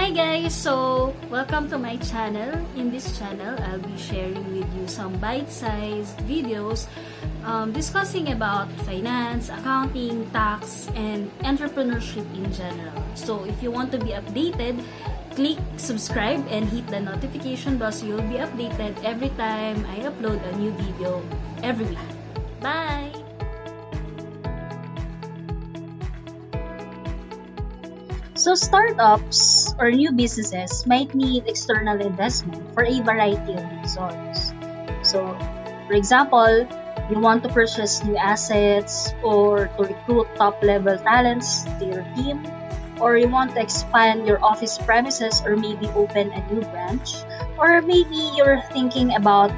Hi guys! So, welcome to my channel. In this channel, I'll be sharing with you some bite-sized videos discussing about finance, accounting, tax, and entrepreneurship in general. So, if you want to be updated, click subscribe and hit the notification bell so you'll be updated every time I upload a new video every week. Bye! So startups or new businesses might need external investment for a variety of reasons. So, for example, you want to purchase new assets or to recruit top-level talents to your team, or you want to expand your office premises or maybe open a new branch, or maybe you're thinking about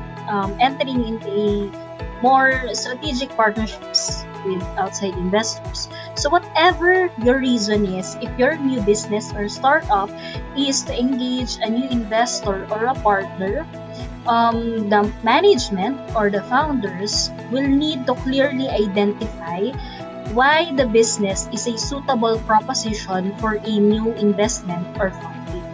entering into a more strategic partnerships with outside investors. So whatever your reason is, if your new business or startup is to engage a new investor or a partner, the management or the founders will need to clearly identify why the business is a suitable proposition for a new investment or funding.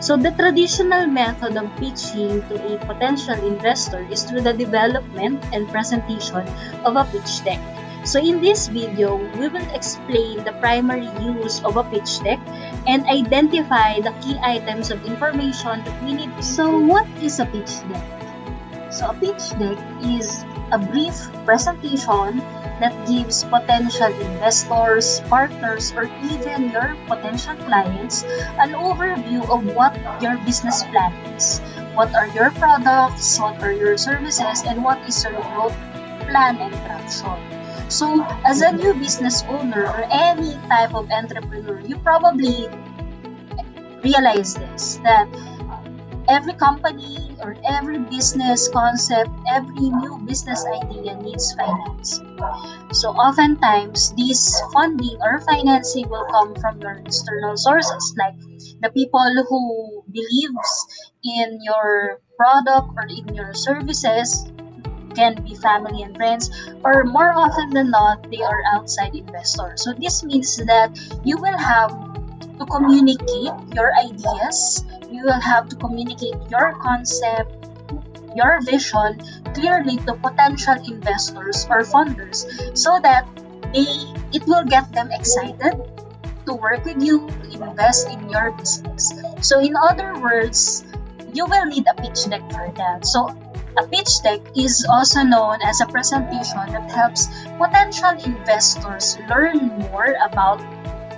So the traditional method of pitching to a potential investor is through the development and presentation of a pitch deck. So in this video, we will explain the primary use of a pitch deck and identify the key items of information that we need. So what is a pitch deck? So a pitch deck is a brief presentation that gives potential investors, partners, or even your potential clients an overview of what your business plan is. What are your products, what are your services, and what is your growth plan and traction. So, as a new business owner or any type of entrepreneur, you probably realize this, that every company or every business concept, every new business idea needs financing. So, oftentimes, this funding or financing will come from your external sources, like the people who believes in your product or in your services. Can be family and friends, or more often than not, they are outside investors. So this means that you will have to communicate your ideas, you will have to communicate your concept, your vision clearly to potential investors or funders so that it will get them excited to work with you, to invest in your business. So in other words, you will need a pitch deck for that. So a pitch deck is also known as a presentation that helps potential investors learn more about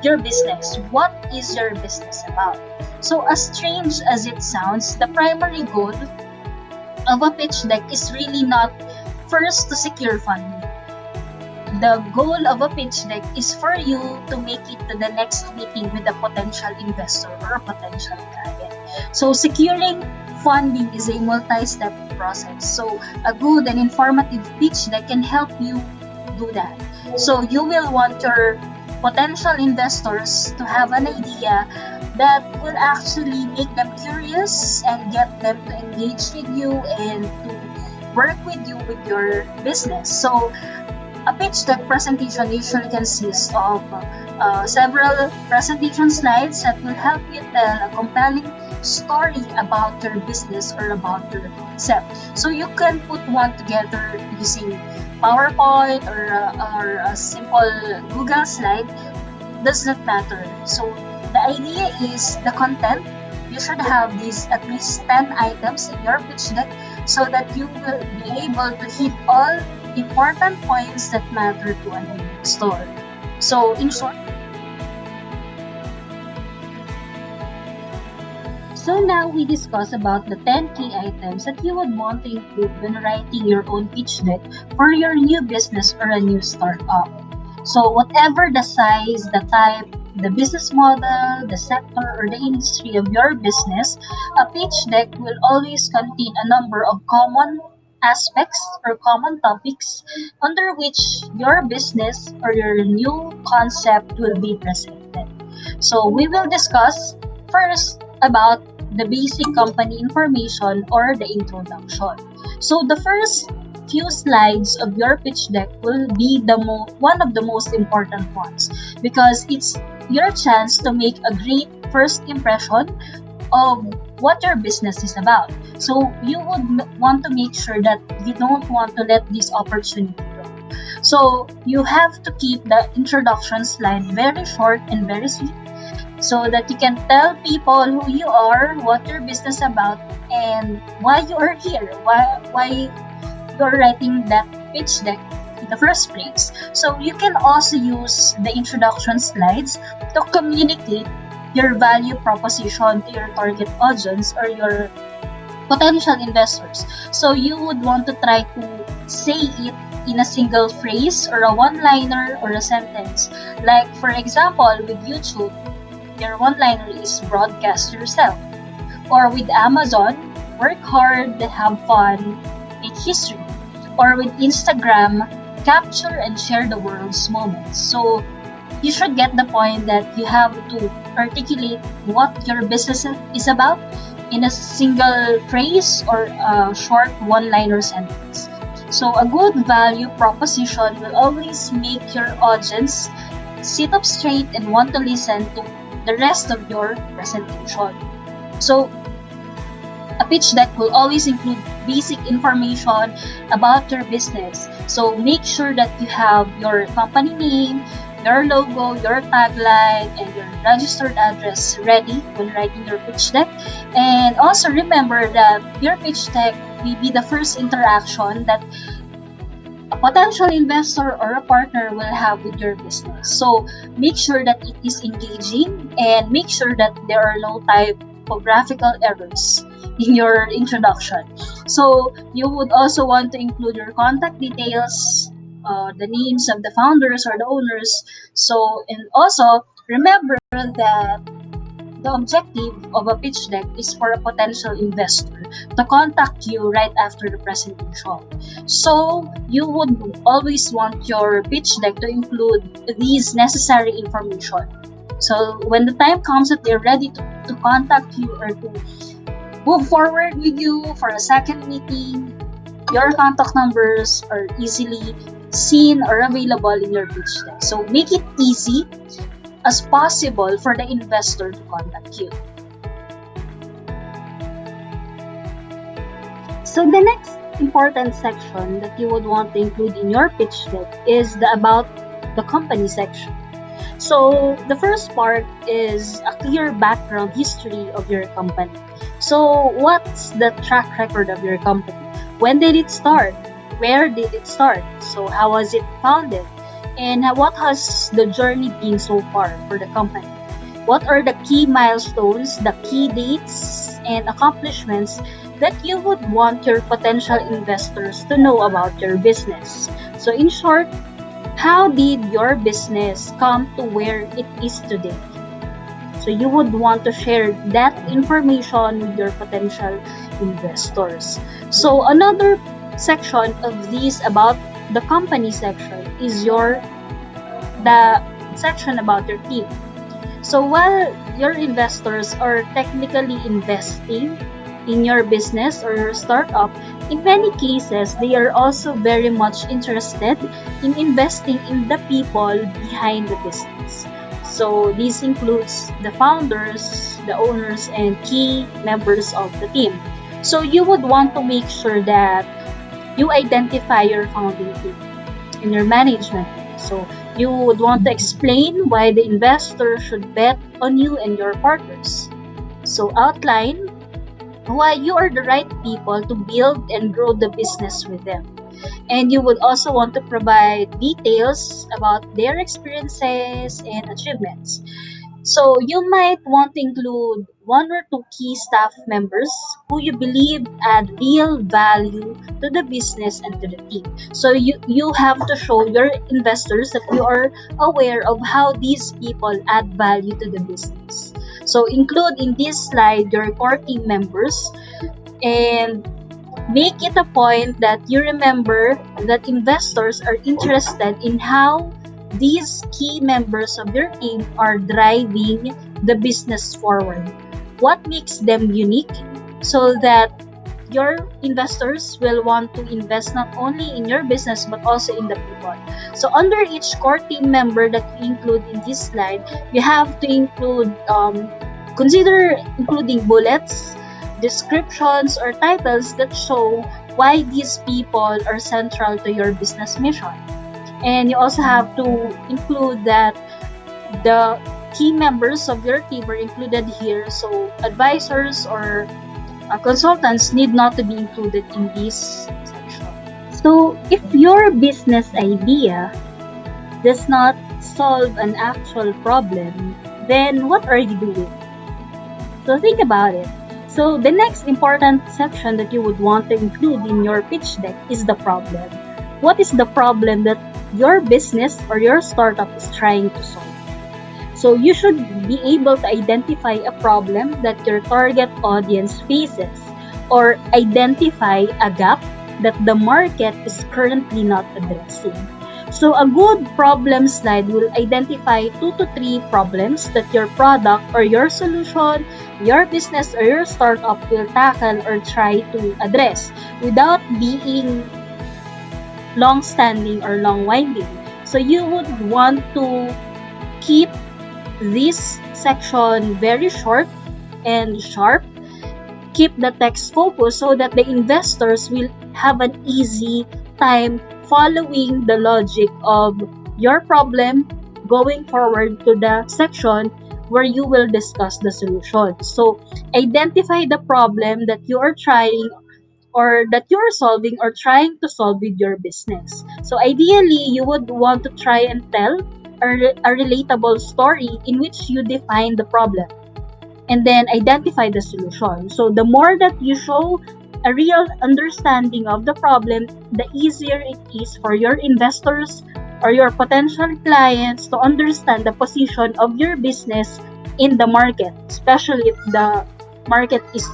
your business. What is your business about? So as strange as it sounds, the primary goal of a pitch deck is really not first to secure funding. The goal of a pitch deck is for you to make it to the next meeting with a potential investor or a potential client. So securing funding is a multi-step process. So a good and informative pitch deck can help you do that. So you will want your potential investors to have an idea that will actually make them curious and get them to engage with you and to work with you with your business. So a pitch deck presentation usually consists of several presentation slides that will help you tell a compelling story about your business or about your concept. So you can put one together using PowerPoint or a simple Google slide. Does not matter. So the idea is the content. You should have these at least 10 items in your pitch deck so that you will be able to hit all important points that matter to an investor. So in short, so now we discuss about the 10 key items that you would want to include when writing your own pitch deck for your new business or a new startup. So whatever the size, the type, the business model, the sector, or the industry of your business, a pitch deck will always contain a number of common aspects or common topics under which your business or your new concept will be presented. So we will discuss first about the basic company information or the introduction. So the first few slides of your pitch deck will be one of the most important ones, because it's your chance to make a great first impression of what your business is about. So you would want to make sure that you don't want to let this opportunity go. So you have to keep the introduction slide very short and very sweet, so that you can tell people who you are, what your business is about, and why you are here, why you're writing that pitch deck in the first place. So you can also use the introduction slides to communicate your value proposition to your target audience or your potential investors. So you would want to try to say it in a single phrase or a one-liner or a sentence. Like for example, with YouTube, your one-liner is broadcast yourself. Or with Amazon, work hard, have fun, make history. Or with Instagram, capture and share the world's moments. So you should get the point that you have to articulate what your business is about in a single phrase or a short one-liner sentence. So a good value proposition will always make your audience sit up straight and want to listen to the rest of your presentation. So a pitch deck will always include basic information about your business. So make sure that you have your company name, your logo, your tagline, and your registered address ready when writing your pitch deck. And also remember that your pitch deck will be the first interaction that a potential investor or a partner will have with your business. So make sure that it is engaging and make sure that there are no typographical errors in your introduction. So you would also want to include your contact details, the names of the founders or the owners. So, and also remember that the objective of a pitch deck is for a potential investor to contact you right after the presentation. So you would always want your pitch deck to include these necessary information. So when the time comes that they're ready to contact you or to move forward with you for a second meeting, your contact numbers are easily seen or available in your pitch deck. So make it easy as possible for the investor to contact you. So the next important section that you would want to include in your pitch deck is the about the company section. So the first part is a clear background history of your company. So what's the track record of your company? When did it start? Where did it start? So how was it founded? And what has the journey been so far for the company? What are the key milestones, the key dates, and accomplishments that you would want your potential investors to know about your business? So in short, how did your business come to where it is today? So you would want to share that information with your potential investors. So another section of these about the company section is the section about your team. So while your investors are technically investing in your business or your startup, in many cases, they are also very much interested in investing in the people behind the business. So this includes the founders, the owners, and key members of the team. So you would want to make sure that you identify your founding team and your management team. So you would want to explain why the investor should bet on you and your partners. So outline why you are the right people to build and grow the business with them. And you would also want to provide details about their experiences and achievements. So you might want to include one or two key staff members who you believe add real value to the business and to the team. So you have to show your investors that you are aware of how these people add value to the business. So include in this slide your core team members and make it a point that you remember that investors are interested in how these key members of your team are driving the business forward. What makes them unique so that your investors will want to invest not only in your business but also in the people. So under each core team member that you include in this slide, you have to include consider including bullets, descriptions, or titles that show why these people are central to your business mission. And you also have to include that the key members of your team are included here. So advisors or consultants need not to be included in this section. So if your business idea does not solve an actual problem, then what are you doing? So think about it. So the next important section that you would want to include in your pitch deck is the problem. What is the problem that your business or your startup is trying to solve? So you should be able to identify a problem that your target audience faces or identify a gap that the market is currently not addressing. So a good problem slide will identify 2 to 3 problems that your product or your solution, your business or your startup will tackle or try to address without being long-standing or long-winding. So you would want to keep this section very short and sharp. Keep the text focused so that the investors will have an easy time following the logic of your problem going forward to the section where you will discuss the solution. So identify the problem that you are trying or that you are solving or trying to solve with your business. So ideally, you would want to try and tell a relatable story in which you define the problem and then identify the solution. So the more that you show a real understanding of the problem, the easier it is for your investors or your potential clients to understand the position of your business in the market, especially if the market is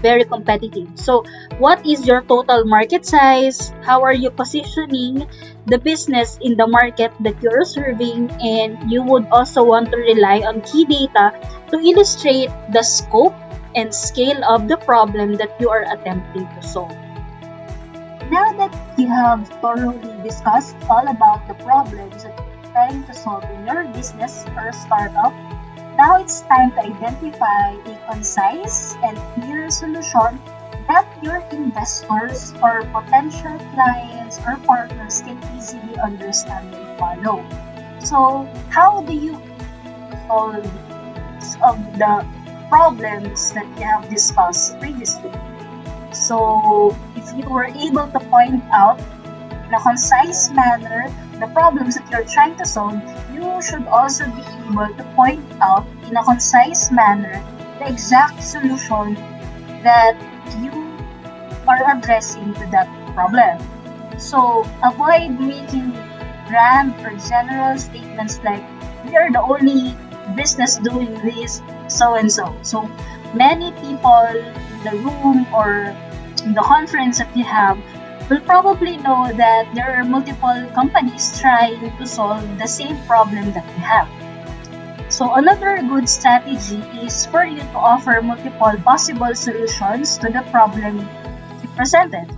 very competitive. So what is your total market size? How are you positioning the business in the market that you're serving? And you would also want to rely on key data to illustrate the scope and scale of the problem that you are attempting to solve. Now that you have thoroughly discussed all about the problems that you're trying to solve in your business or startup, now it's time to identify a concise and clear solution that your investors or potential clients or partners can easily understand and follow. So, how do you solve of the problems that you have discussed previously? So, if you were able to point out in a concise manner the problems that you're trying to solve, you should also be able to point out in a concise manner the exact solution that you are addressing to that problem. So avoid making grand or general statements like, we are the only business doing this, so and so. So many people in the room or in the conference that you have will probably know that there are multiple companies trying to solve the same problem that you have. So another good strategy is for you to offer multiple possible solutions to the problem you presented.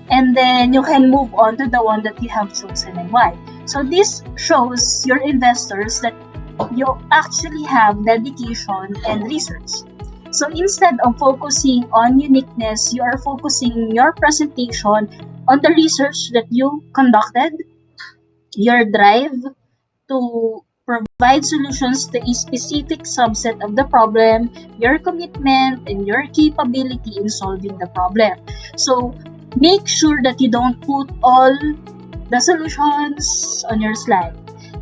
And then you can move on to the one that you have chosen and why. So this shows your investors that you actually have dedication and research. So instead of focusing on uniqueness, you are focusing your presentation on the research that you conducted, your drive to provide solutions to a specific subset of the problem, your commitment, and your capability in solving the problem. So make sure that you don't put all the solutions on your slide.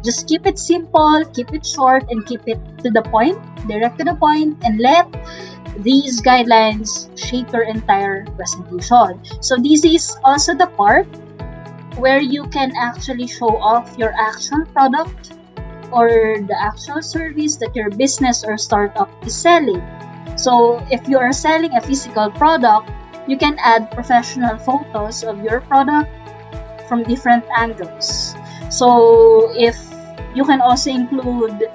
Just keep it simple, keep it short, and keep it to the point, direct to the point, and let these guidelines shape your entire presentation. So this is also the part where you can actually show off your actual product or the actual service that your business or startup is selling. So if you are selling a physical product, you can add professional photos of your product from different angles. So if you can also include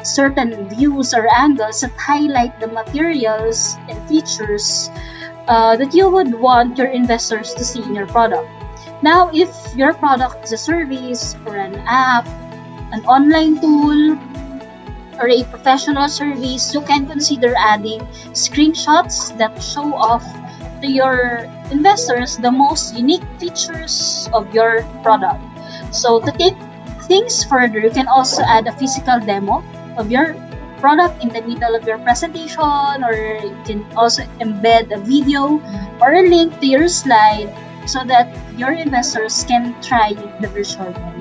certain views or angles that highlight the materials and features that you would want your investors to see in your product. Now, if your product is a service or an app, an online tool, or a professional service, you can consider adding screenshots that show off to your investors the most unique features of your product. So to take things further, you can also add a physical demo of your product in the middle of your presentation, or you can also embed a video or a link to your slide so that your investors can try the virtual one.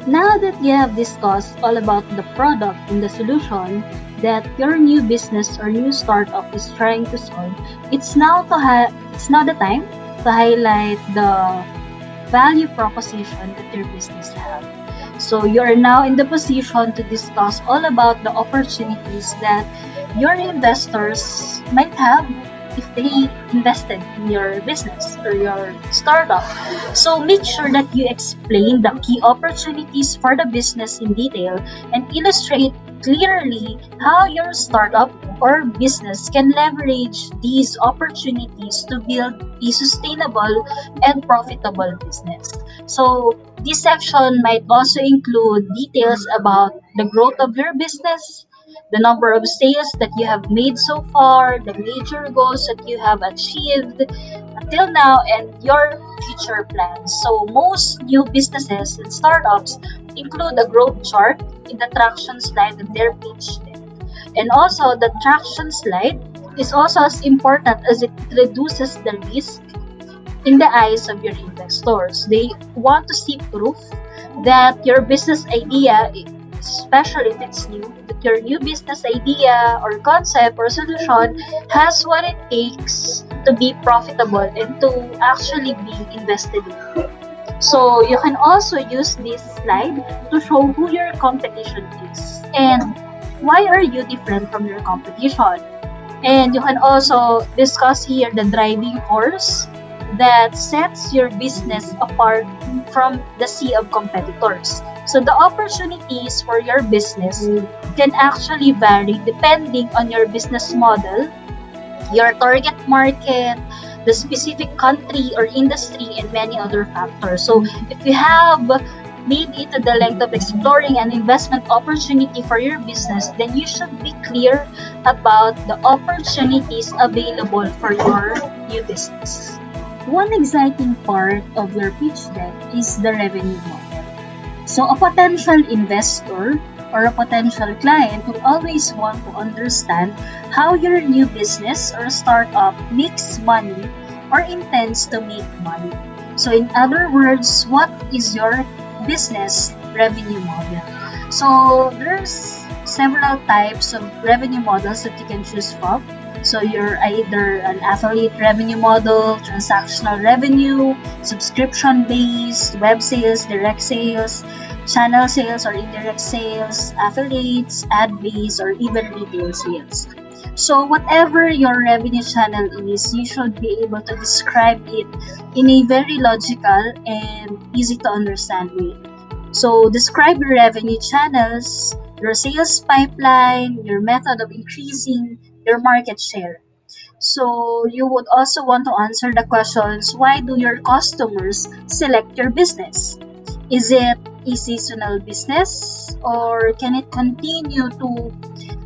Now that you have discussed all about the product and the solution that your new business or new startup is trying to solve, it's now the time to highlight the value proposition that your business has. So you're now in the position to discuss all about the opportunities that your investors might have if they invested in your business or your startup. So make sure that you explain the key opportunities for the business in detail and illustrate clearly how your startup or business can leverage these opportunities to build a sustainable and profitable business. So this section might also include details about the growth of your business, the number of sales that you have made so far, the major goals that you have achieved until now, and your future plans. So most new businesses and startups include a growth chart in the traction slide of their pitch deck. And also, the traction slide is also as important as it reduces the risk in the eyes of your investors. They want to see proof that your business idea, especially if it's new, that your new business idea or concept or solution has what it takes to be profitable and to actually be invested in. So you can also use this slide to show who your competition is and why are you different from your competition. And you can also discuss here the driving force that sets your business apart from the sea of competitors. So the opportunities for your business can actually vary depending on your business model, your target market, the specific country or industry, and many other factors. So if you have made it to the length of exploring an investment opportunity for your business, then you should be clear about the opportunities available for your new business. One exciting part of your pitch deck is the revenue model. So a potential investor or a potential client will always want to understand how your new business or startup makes money or intends to make money. So in other words, what is your business revenue model? So there's several types of revenue models that you can choose from. So you're either an affiliate revenue model, transactional revenue, subscription-based, web sales, direct sales, channel sales or indirect sales, affiliates, ad-based, or even retail sales. So whatever your revenue channel is, you should be able to describe it in a very logical and easy to understand way. So describe your revenue channels, your sales pipeline, your method of increasing your market share. So you would also want to answer the questions, why do your customers select your business? Is it a seasonal business, or can it continue to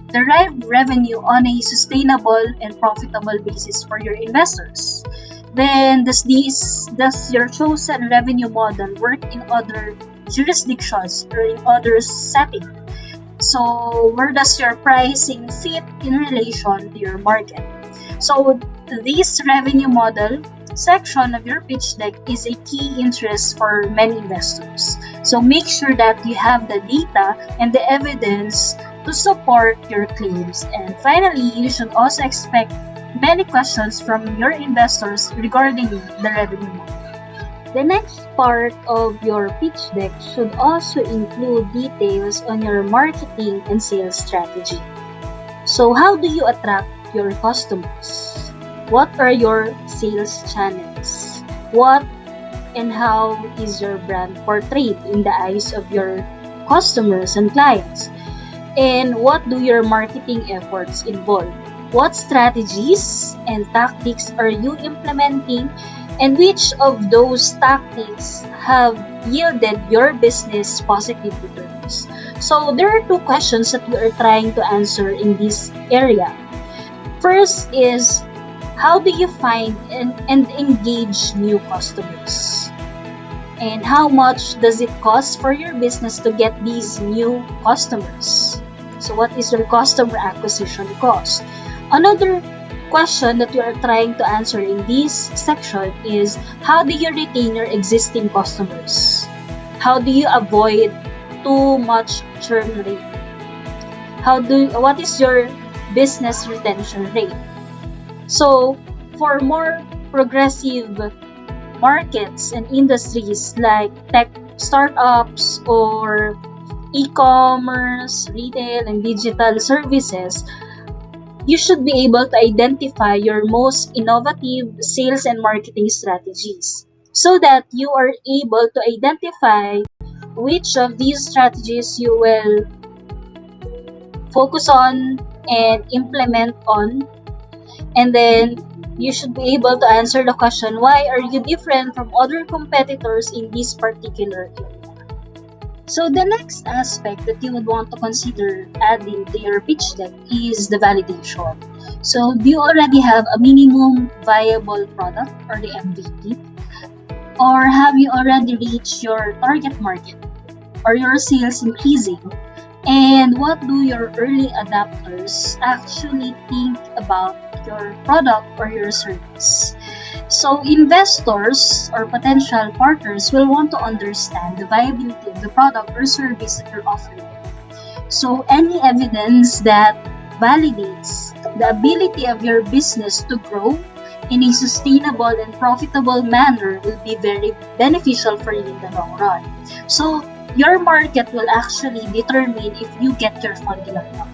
derive revenue on a sustainable and profitable basis for your investors? Then does your chosen revenue model work in other jurisdictions or in other settings? So where does your pricing fit in relation to your market? So this revenue model section of your pitch deck is a key interest for many investors. So make sure that you have the data and the evidence to support your claims. And finally, you should also expect many questions from your investors regarding the revenue model. The next part of your pitch deck should also include details on your marketing and sales strategy. So how do you attract your customers? What are your sales channels? What and how is your brand portrayed in the eyes of your customers and clients? And what do your marketing efforts involve? What strategies and tactics are you implementing, and which of those tactics have yielded your business positive returns? So there are two questions that we are trying to answer in this area. First is, how do you find and engage new customers? And how much does it cost for your business to get these new customers? So what is your customer acquisition cost? Another question that we are trying to answer in this section is, how do you retain your existing customers? How do you avoid too much churn rate? What is your business retention rate? So for more progressive markets and industries like tech startups or e-commerce, retail, and digital services, you should be able to identify your most innovative sales and marketing strategies so that you are able to identify which of these strategies you will focus on and implement on. And then you should be able to answer the question, why are you different from other competitors in this particular area? So the next aspect that you would want to consider adding to your pitch deck is the validation. So do you already have a minimum viable product, or the MVP? Or have you already reached your target market? Or your sales increasing? And what do your early adopters actually think about your product or your service? So investors or potential partners will want to understand the viability of the product or service that you're offering. So any evidence that validates the ability of your business to grow in a sustainable and profitable manner will be very beneficial for you in the long run. So your market will actually determine if you get your funding or not.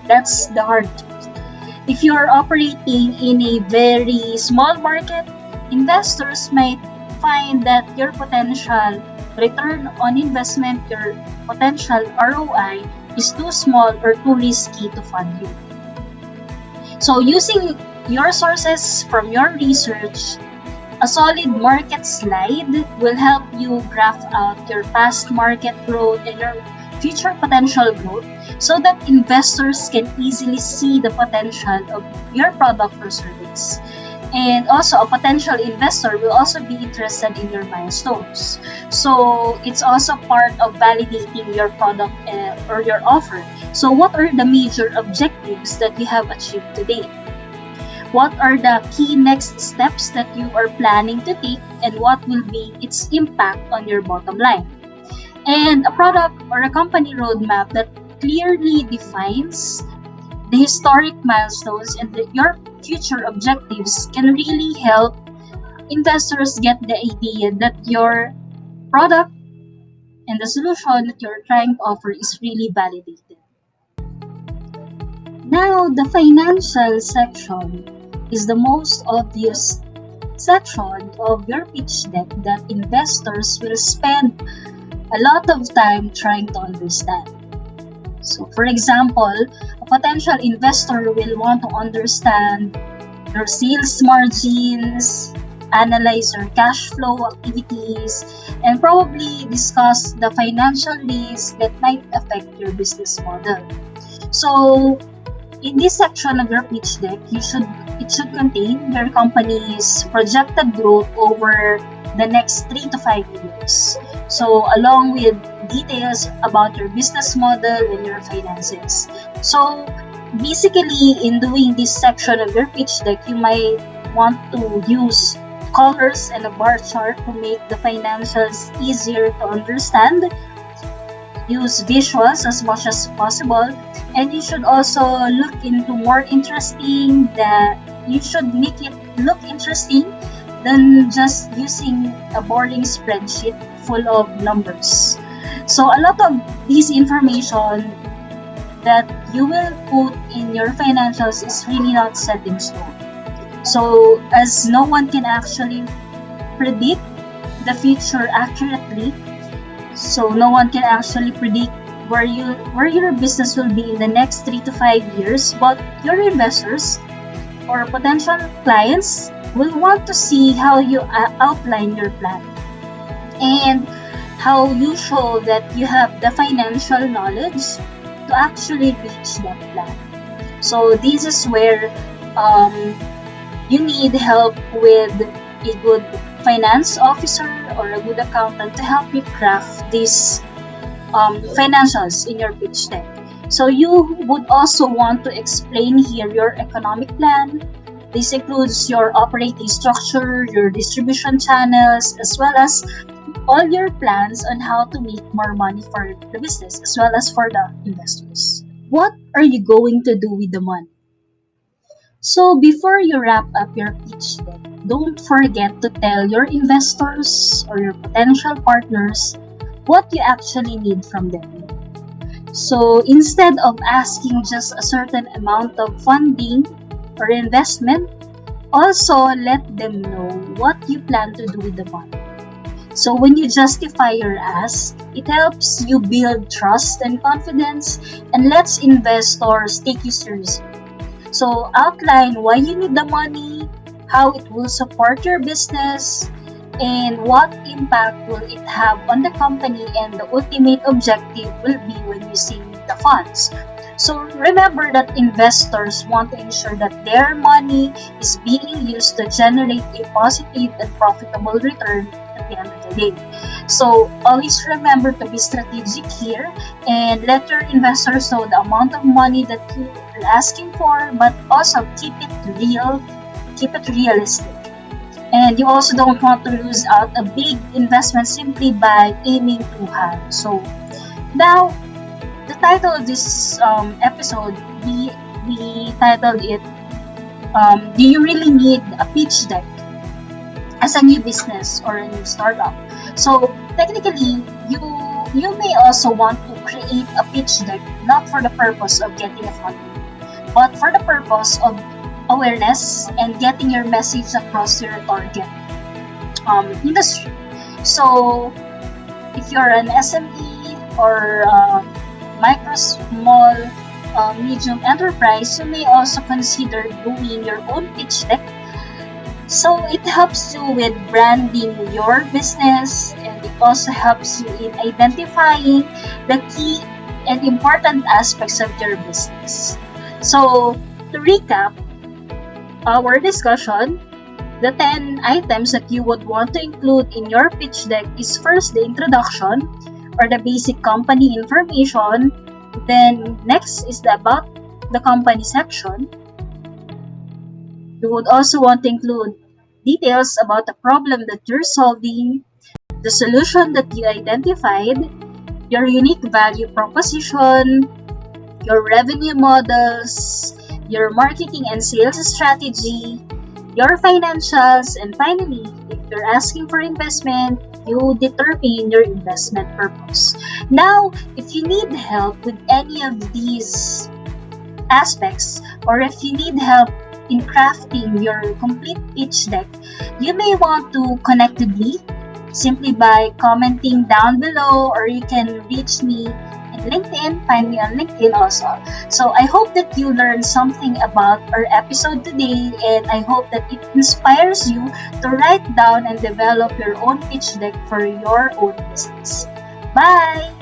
That's the hard truth. If you are operating in a very small market, investors might find that your potential return on investment, your potential ROI, is too small or too risky to fund you. So using your sources from your research, a solid market slide will help you graph out your past market growth and your future potential growth so that investors can easily see the potential of your product or service. And also, a potential investor will also be interested in your milestones. So it's also part of validating your product or your offer. So what are the major objectives that you have achieved today? What are the key next steps that you are planning to take, and what will be its impact on your bottom line? And a product or a company roadmap that clearly defines the historic milestones and your future objectives can really help investors get the idea that your product and the solution that you're trying to offer is really validated. Now, the financial section is the most obvious section of your pitch deck that investors will spend a lot of time trying to understand. So, for example, a potential investor will want to understand your sales margins, analyze your cash flow activities, and probably discuss the financial risks that might affect your business model. So, in this section of your pitch deck, it should contain your company's projected growth over the next 3 to 5 years. So, along with details about your business model and your finances. So, basically, in doing this section of your pitch deck, you might want to use colors and a bar chart to make the financials easier to understand. Use visuals as much as possible, and you should also look into more interesting you should make it look interesting than just using a boring spreadsheet full of numbers. So a lot of this information that you will put in your financials is really not set in stone. So as no one can actually predict the future accurately, so no one can actually predict where your business will be in the next 3 to 5 years, but your investors or potential clients will want to see how you outline your plan and how you show that you have the financial knowledge to actually reach that plan. So this is where you need help with a good finance officer or a good accountant to help you craft these financials in your pitch deck. So you would also want to explain here your economic plan. This includes your operating structure, your distribution channels, as well as all your plans on how to make more money for the business as well as for the investors. What are you going to do with the money? So before you wrap up your pitch deck, don't forget to tell your investors or your potential partners what you actually need from them. So instead of asking just a certain amount of funding or investment, also let them know what you plan to do with the money. So when you justify your ask, it helps you build trust and confidence and lets investors take you seriously. So outline why you need the money, how it will support your business, and what impact will it have on the company, and the ultimate objective will be when you see the funds. So remember that investors want to ensure that their money is being used to generate a positive and profitable return at the end of the day. So always remember to be strategic here and let your investors know the amount of money that you are asking for, but also keep it real, keep it realistic. And you also don't want to lose out a big investment simply by aiming too high. So now, the title of this episode, we titled it, Do You Really Need a Pitch Deck as a new business or a new startup? So technically, you may also want to create a pitch deck not for the purpose of getting a funding, but for the purpose of awareness and getting your message across to your target industry. So if you're an SME or micro, small, medium enterprise, you may also consider doing your own pitch deck. So it helps you with branding your business, and it also helps you in identifying the key and important aspects of your business. So to recap our discussion, the 10 items that you would want to include in your pitch deck is first the introduction or the basic company information. Then next is the about the company section. You would also want to include details about the problem that you're solving, the solution that you identified, your unique value proposition, your revenue models, your marketing and sales strategy, your financials, and finally, if you're asking for investment, you determine your investment purpose. Now, if you need help with any of these aspects, or if you need help in crafting your complete pitch deck, you may want to connect with me simply by commenting down below, or you can reach me in LinkedIn, find me on LinkedIn also. So I hope that you learned something about our episode today, and I hope that it inspires you to write down and develop your own pitch deck for your own business. Bye!